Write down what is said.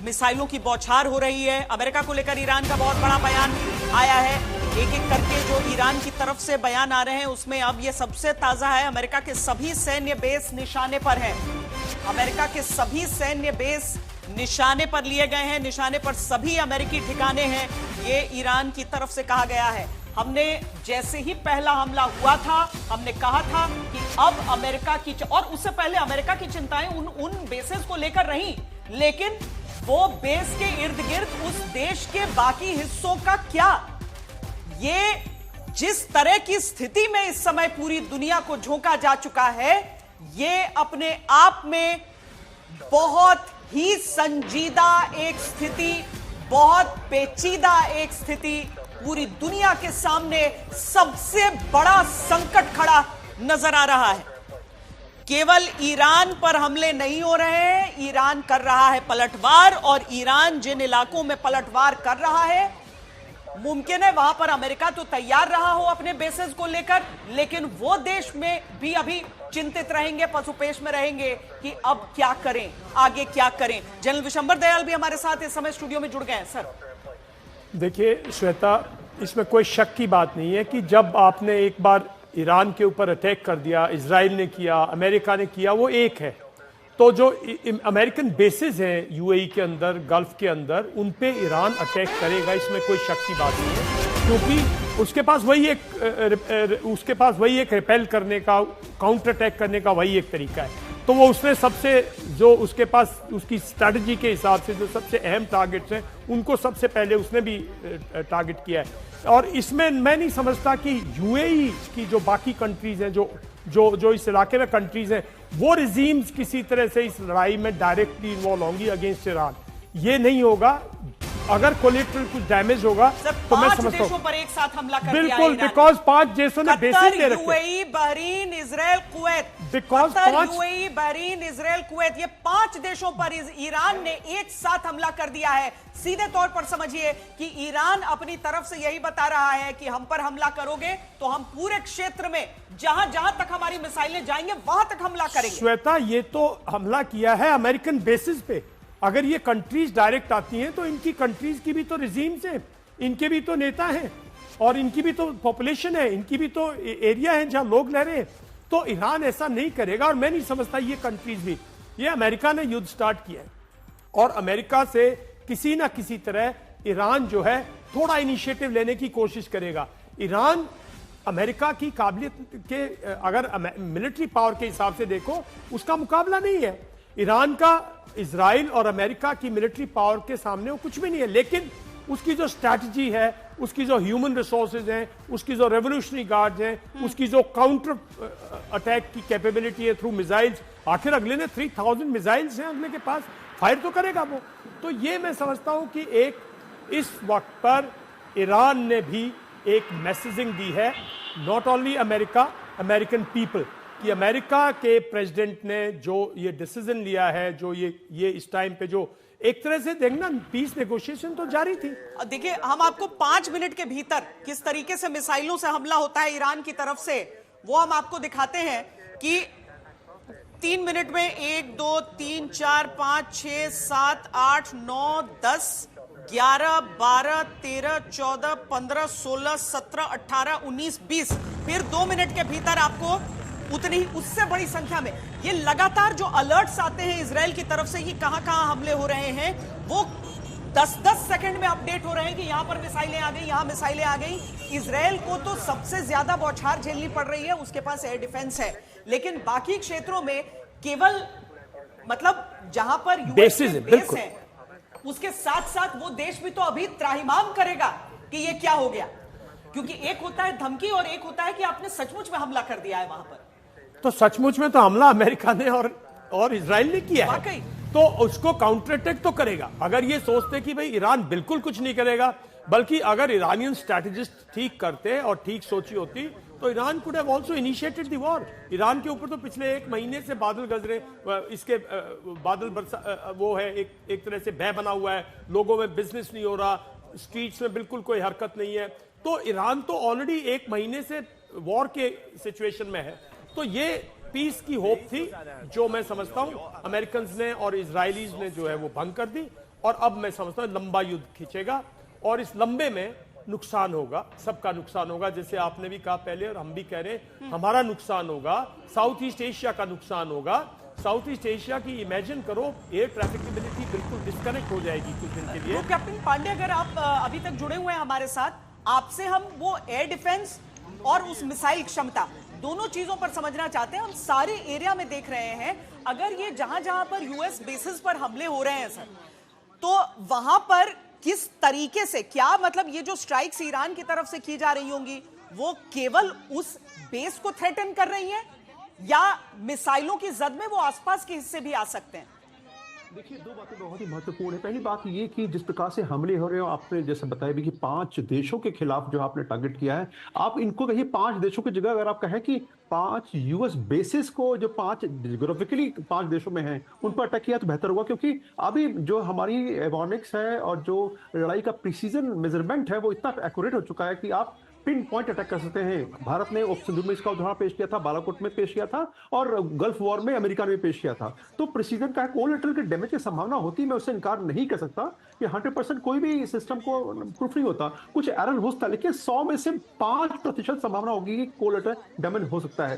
मिसाइलों की बौछार हो रही है। अमेरिका को लेकर ईरान का बहुत बड़ा बयान आया है। एक एक करके जो ईरान की तरफ से बयान आ रहे हैं उसमें अब ये सबसे ताजा है। अमेरिका के सभी सैन्य बेस निशाने पर हैं। अमेरिका के सभी सैन्य बेस निशाने पर लिए गए हैं। निशाने पर सभी अमेरिकी ठिकाने हैं, ये ईरान की तरफ से कहा गया है। हमने जैसे ही पहला हमला हुआ था हमने कहा था कि अब अमेरिका की और उससे पहले अमेरिका की चिंताएं उन बेसेस को लेकर रही, लेकिन वो बेस के इर्द गिर्द उस देश के बाकी हिस्सों का क्या? ये जिस तरह की स्थिति में इस समय पूरी दुनिया को झोंका जा चुका है, ये अपने आप में बहुत ही संजीदा एक स्थिति, बहुत पेचीदा एक स्थिति, पूरी दुनिया के सामने सबसे बड़ा संकट खड़ा नजर आ रहा है। केवल ईरान पर हमले नहीं हो रहे हैं, ईरान कर रहा है पलटवार, और ईरान जिन इलाकों में पलटवार कर रहा है मुमकिन है वहां पर अमेरिका तो तैयार रहा हो अपने बेसेस को लेकर, लेकिन वो देश में भी अभी चिंतित रहेंगे, पसुपेश में रहेंगे कि अब क्या करें, आगे क्या करें। जनरल विशंबर दयाल भी हमारे साथ इस समय स्टूडियो में जुड़ गए हैं। सर देखिए श्वेता, इसमें कोई शक की बात नहीं है कि जब आपने एक बार ईरान के ऊपर अटैक कर दिया, इजराइल ने किया, अमेरिका ने किया, वो एक है। तो जो अमेरिकन बेसिस हैं यूएई के अंदर, गल्फ के अंदर, उन पे ईरान अटैक करेगा, इसमें कोई शक की बात नहीं है, क्योंकि उसके पास वही एक रिपेल करने का, काउंटर अटैक करने का वही एक तरीका है। तो वो उसने सबसे जो उसके पास उसकी स्ट्रैटेजी के हिसाब से जो सबसे अहम टारगेट्स हैं उनको सबसे पहले उसने भी टारगेट किया है। और इसमें मैं नहीं समझता कि यूएई की जो बाकी कंट्रीज हैं, जो इस इलाके में कंट्रीज हैं, वो रिजीम्स किसी तरह से इस लड़ाई में डायरेक्टली इन्वॉल्व होंगी अगेंस्ट ईरान। ये नहीं होगा। अगर कोलेटरल कुछ डैमेज होगा तो मैं समझता हूं पर एक साथ हमला कर बिल्कुल, बिकॉज 5 देशों ने बेसिस दे रखे, UAE, Bahrain, Israel, Kuwait, because UAE, Bahrain, Israel, Kuwait, ये 5 देशों पर ईरान ने एक साथ हमला कर दिया है। सीधे तौर पर समझिए कि ईरान अपनी तरफ से यही बता रहा है कि हम पर हमला करोगे तो हम पूरे क्षेत्र में जहां जहां तक हमारी मिसाइलें जाएंगे वहां तक हमला करेंगे। श्वेता, ये तो हमला किया है अमेरिकन बेसिस पे। अगर ये कंट्रीज डायरेक्ट आती हैं तो इनकी कंट्रीज की भी तो रिजीम्स हैं, इनके भी तो नेता हैं, और इनकी भी तो पॉपुलेशन है, इनकी भी तो एरिया है जहां लोग रह रहे हैं। तो ईरान ऐसा नहीं करेगा, और मैं नहीं समझता ये कंट्रीज भी। ये अमेरिका ने युद्ध स्टार्ट किया है, और अमेरिका से किसी ना किसी तरह ईरान जो है थोड़ा इनिशिएटिव लेने की कोशिश करेगा। ईरान अमेरिका की काबिलियत के अगर मिलिट्री पावर के हिसाब से देखो, उसका मुकाबला नहीं है। ईरान का इजराइल और अमेरिका की मिलिट्री पावर के सामने वो कुछ भी नहीं है, लेकिन उसकी जो स्ट्रैटेजी है, उसकी जो ह्यूमन रिसोर्सेज हैं, उसकी जो रेवोल्यूशनरी गार्ड्स हैं, उसकी जो काउंटर अटैक की कैपेबिलिटी है थ्रू मिसाइल्स। आखिर अगले ने 3000 मिसाइल्स हैं अगले के पास, फायर तो करेगा वो। तो ये मैं समझता हूं कि एक इस वक्त पर ईरान ने भी एक मैसेजिंग दी है, not only America, American people, कि अमेरिका के प्रेसिडेंट ने जो ये डिसीजन लिया है, जो ये इस टाइम पे जो एक तरह से देखना पीस नेगोशिएशन तो जारी थी। देखिए, हम आपको 5 मिनट के भीतर किस तरीके से मिसाइलों से हमला होता है ईरान की तरफ से, वो हम आपको दिखाते हैं कि 3 मिनट में 1 2 3 4 5 6 7 8 9 10 11 12 13 14 15 16 17 18 19 20, फिर 2 मिनट के भीतर आपको उतनी ही उससे बड़ी संख्या में ये लगातार जो अलर्ट्स आते हैं इजराइल की तरफ से कि कहां हमले हो रहे हैं, वो 10-10 सेकंड में अपडेट हो रहे हैं कि यहां पर मिसाइलें आ गई, यहां मिसाइलें आ गई। इजराइल को तो सबसे ज्यादा बौछार झेलनी पड़ रही है, उसके पास एयर डिफेंस है, लेकिन बाकी क्षेत्रों में केवल मतलब जहां पर यूएस बेस है, उसके साथ साथ वो देश भी तो अभी त्राहिमाम करेगा कि ये क्या हो गया, क्योंकि एक होता है धमकी और एक होता है कि आपने सचमुच में हमला कर दिया है वहां पर। तो सचमुच में तो हमला अमेरिका ने और इजराइल ने किया है, तो उसको काउंटर अटैक तो करेगा। अगर ये सोचते कि भाई ईरान बिल्कुल कुछ नहीं करेगा, बल्कि अगर ईरानियन स्ट्रैटेजिस्ट ठीक करते और ठीक सोची होती तो Iran could have also initiated the war. Iran के ऊपर तो पिछले 1 महीने से बादल गज रहे, इसके बादल बरसा, वो है एक तरह से भय बना हुआ है, लोगों में बिजनेस नहीं हो रहा, स्ट्रीट्स में बिल्कुल कोई हरकत नहीं है। तो ईरान तो ऑलरेडी 1 महीने से वॉर के सिचुएशन में है। तो ये पीस की होप थी, जो मैं समझता हूं अमेरिकन ने और इजरायलीज ने जो है वो भंग कर दी। और अब मैं समझता हूं लंबा युद्ध खींचेगा और इस लंबे में नुकसान होगा, सबका नुकसान होगा। जैसे आपने भी कहा पहले और हम भी कह रहे हैं, हमारा नुकसान होगा, साउथ ईस्ट एशिया का नुकसान होगा। साउथ ईस्ट एशिया की इमेजिन करो, एयर ट्रैफिकेबिलिटी बिल्कुल डिस्कनेक्ट हो जाएगी कुछ दिन के लिए। तो कैप्टन पांडे, अगर आप अभी तक जुड़े हुए हैं हमारे साथ, आपसे हम वो एयर डिफेंस और उस मिसाइल क्षमता दोनों चीजों पर समझना चाहते हैं। हम सारे एरिया में देख रहे हैं, अगर ये जहां जहां पर यूएस बेसिस पर हमले हो रहे हैं सर, तो वहां पर किस तरीके से, क्या मतलब ये जो स्ट्राइक्स ईरान की तरफ से की जा रही होंगी वो केवल उस बेस को थ्रेटन कर रही हैं, या मिसाइलों की जद में वो आसपास के हिस्से भी आ सकते हैं? देखिए, दो बातें बहुत ही महत्वपूर्ण है। पहली बात ये कि जिस प्रकार से हमले हो रहे हो, आपने जैसे बताया भी कि 5 देशों के खिलाफ जो आपने टारगेट किया है, आप इनको कहिए 5 देशों की जगह अगर आप कहें कि 5 यूएस बेसिस को जो 5 जियोग्राफिकली 5 देशों में हैं, उन पर अटैक किया तो बेहतर होगा, क्योंकि अभी जो हमारी एवॉनिक्स है और जो लड़ाई का प्रिसीजन मेजरमेंट है वो इतना एक्यूरेट हो चुका है कि आप पिन पॉइंट अटैक कर सकते हैं। भारत ने ऑप्शन में इसका उदाहरण पेश किया था, बालाकोट में पेश किया था और गल्फ वॉर में अमेरिका ने भी पेश किया था। तो प्रिसीजन का कोलैटरल के डैमेज की संभावना होती है, मैं उससे इनकार नहीं कर सकता कि 100% कोई भी सिस्टम को प्रूफ नहीं होता, कुछ एरर हो सकता है, लेकिन 100 में से 5% संभावना होगी कि कोलैटरल डैमेज हो सकता है।